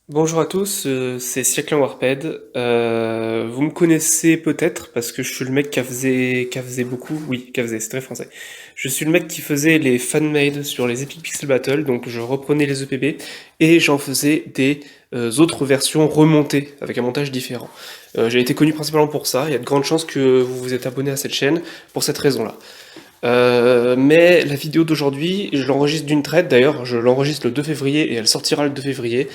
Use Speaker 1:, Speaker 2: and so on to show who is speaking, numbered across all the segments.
Speaker 1: Bonjour à tous, c'est Siècle en Warped. Vous me connaissez peut-être parce que je suis le mec qui a faisait beaucoup, oui, qui a faisait, c'est très français. Je suis le mec qui faisait les fan-made sur les Epic Pixel Battle, donc je reprenais les EPB et j'en faisais des autres versions remontées avec un montage différent. J'ai été connu principalement pour ça, il y a de grandes chances que vous vous êtes abonné à cette chaîne pour cette raison-là. Mais la vidéo d'aujourd'hui, je l'enregistre d'une traite, d'ailleurs, je l'enregistre le 2 février et elle sortira le 2 février,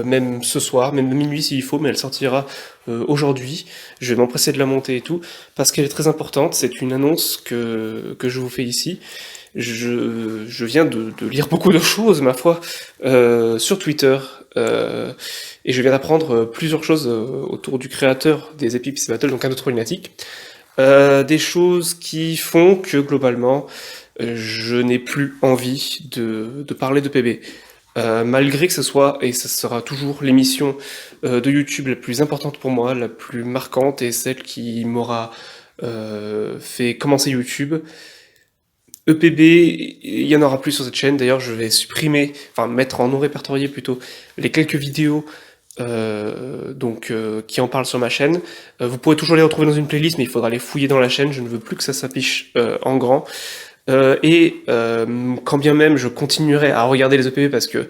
Speaker 1: même ce soir, même minuit s'il faut, mais elle sortira aujourd'hui. Je vais m'empresser de la monter et tout, parce qu'elle est très importante, c'est une annonce que je vous fais ici. Je viens de lire beaucoup de choses, ma foi, sur Twitter, et je viens d'apprendre plusieurs choses autour du créateur des Epic Pixel Battle, donc un autre problématique. Des choses qui font que globalement, je n'ai plus envie de parler de PB. Malgré que ce soit, et ce sera toujours l'émission de YouTube la plus importante pour moi, la plus marquante et celle qui m'aura fait commencer YouTube. EPB, il y en aura plus sur cette chaîne. D'ailleurs, je vais supprimer, enfin mettre en non répertorié plutôt, les quelques vidéos qui en parlent sur ma chaîne. Vous pourrez toujours les retrouver dans une playlist, mais il faudra les fouiller dans la chaîne. Je ne veux plus que ça s'affiche en grand. Quand bien même je continuerai à regarder les EPB parce que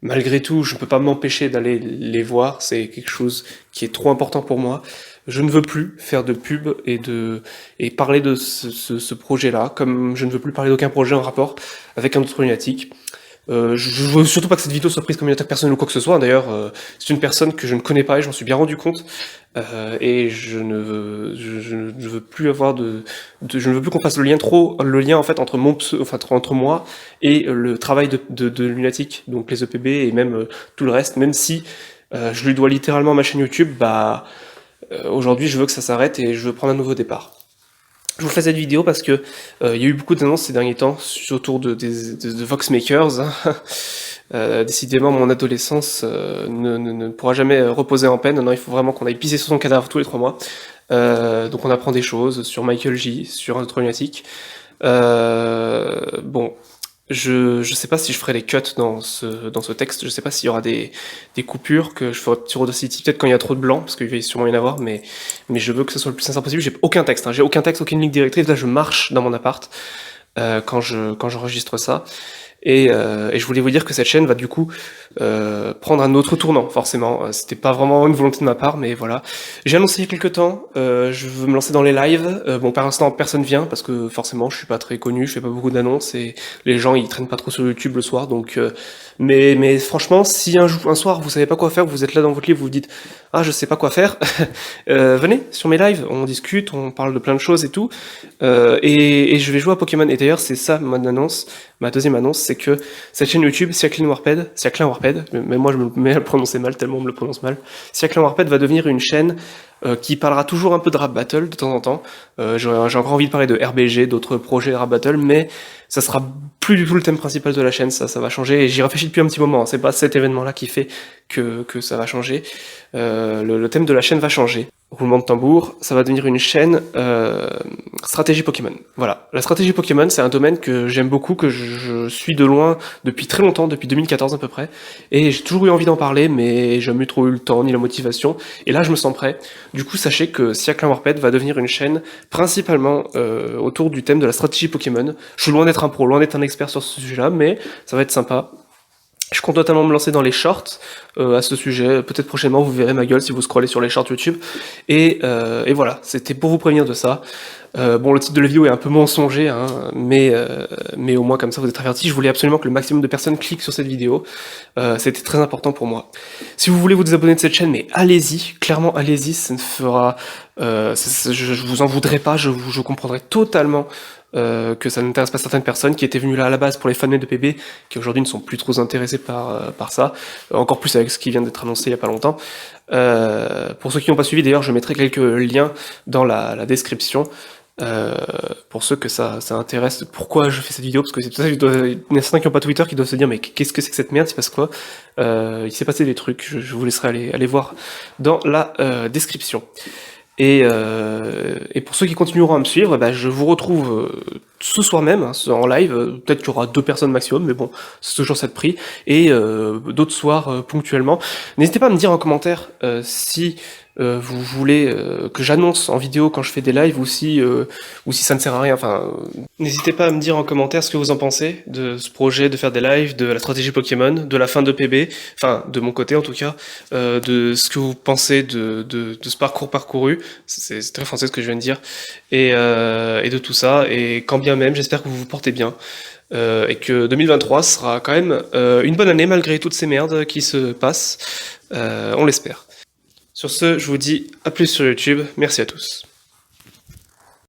Speaker 1: malgré tout, je ne peux pas m'empêcher d'aller les voir. C'est quelque chose qui est trop important pour moi. Je ne veux plus faire de pub et parler de ce projet-là, comme je ne veux plus parler d'aucun projet en rapport avec un autre lunatique. Je veux surtout pas que cette vidéo soit prise comme une attaque personnelle ou quoi que ce soit. D'ailleurs, c'est une personne que je ne connais pas et j'en suis bien rendu compte. Et je ne veux plus avoir je ne veux plus qu'on fasse le lien en fait entre entre moi et le travail de Lunatic, donc les EPB et même tout le reste. Même si je lui dois littéralement ma chaîne YouTube, aujourd'hui je veux que ça s'arrête et je veux prendre un nouveau départ. Je vous fais cette vidéo parce que il y a eu beaucoup d'annonces ces derniers temps autour de Voxmakers, hein. Décidément, mon adolescence ne pourra jamais reposer en peine. Non, il faut vraiment qu'on aille pisser sur son cadavre tous les 3 mois. Donc on apprend des choses sur Michael J, sur un autre lunatique. Bon, je sais pas si je ferai les cuts dans ce texte, je sais pas s'il y aura des coupures, que je ferai sur Audacity, peut-être quand il y a trop de blanc, parce qu'il va sûrement y en avoir, mais je veux que ce soit le plus sincère possible. J'ai aucun texte, hein, j'ai aucun texte, aucune ligne directrice, là je marche dans mon appart quand j'enregistre ça. Et je voulais vous dire que cette chaîne va du coup prendre un autre tournant, forcément. C'était pas vraiment une volonté de ma part, mais voilà. J'ai annoncé il y a quelques temps, je veux me lancer dans les lives. Bon, par l'instant, personne vient, parce que forcément, je suis pas très connu, je fais pas beaucoup d'annonces, et les gens, ils traînent pas trop sur YouTube le soir, donc... mais franchement, si un soir, vous savez pas quoi faire, vous êtes là dans votre lit, vous vous dites « Ah, je sais pas quoi faire », venez sur mes lives, on discute, on parle de plein de choses et tout. Et je vais jouer à Pokémon. Et d'ailleurs, c'est ça ma deuxième annonce, c'est que cette chaîne YouTube, Siaklin Warped, mais moi je me mets à le prononcer mal tellement on me le prononce mal, Siaklin Warped va devenir une chaîne qui parlera toujours un peu de rap battle de temps en temps. J'ai encore envie de parler de RBG, d'autres projets de rap battle, mais ça sera plus du tout le thème principal de la chaîne, ça va changer. Et j'y réfléchis depuis un petit moment, hein. C'est pas cet événement-là qui fait que ça va changer. Le thème de la chaîne va changer. Roulement de tambour, ça va devenir une chaîne stratégie Pokémon. Voilà, la stratégie Pokémon, c'est un domaine que j'aime beaucoup, que je suis de loin depuis très longtemps, depuis 2014 à peu près, et j'ai toujours eu envie d'en parler, mais j'ai jamais trop eu le temps ni la motivation, et là je me sens prêt. Du coup, sachez que Siaklin Warped va devenir une chaîne principalement autour du thème de la stratégie Pokémon. Je suis loin d'être un pro, loin d'être un expert sur ce sujet-là, mais ça va être sympa. Je compte totalement me lancer dans les shorts à ce sujet. Peut-être prochainement, vous verrez ma gueule si vous scrollez sur les shorts YouTube. Et voilà, c'était pour vous prévenir de ça. Bon, le titre de la vidéo est un peu mensonger, hein, mais au moins comme ça vous êtes avertis. Je voulais absolument que le maximum de personnes cliquent sur cette vidéo. C'était très important pour moi. Si vous voulez vous désabonner de cette chaîne, mais allez-y, clairement allez-y, ça ne fera... je vous en voudrais pas, je comprendrai totalement que ça n'intéresse pas certaines personnes qui étaient venues là à la base pour les fans de PB, qui aujourd'hui ne sont plus trop intéressés par ça, encore plus avec ce qui vient d'être annoncé il y a pas longtemps. Pour ceux qui n'ont pas suivi, d'ailleurs, je mettrai quelques liens dans la description. Pour ceux que ça intéresse, pourquoi je fais cette vidéo, parce que c'est tout ça, il y en a certains qui n'ont pas Twitter qui doivent se dire mais qu'est-ce que c'est que cette merde, il se passe quoi? Il s'est passé des trucs, je vous laisserai aller voir dans la description. Et pour ceux qui continueront à me suivre, je vous retrouve ce soir même, hein, en live, peut-être qu'il y aura 2 personnes maximum, mais bon, c'est toujours ça de prix, et d'autres soirs ponctuellement. N'hésitez pas à me dire en commentaire si vous voulez que j'annonce en vidéo quand je fais des lives ou si ça ne sert à rien. Enfin, n'hésitez pas à me dire en commentaire ce que vous en pensez de ce projet de faire des lives, de la stratégie Pokémon, de la fin de PB, enfin de mon côté en tout cas, de ce que vous pensez de ce parcours parcouru. C'est très français ce que je viens de dire, et de tout ça. Et quand bien même, j'espère que vous vous portez bien. Et que 2023 sera quand même une bonne année malgré toutes ces merdes qui se passent. On l'espère. Sur ce, je vous dis à plus sur YouTube. Merci à tous.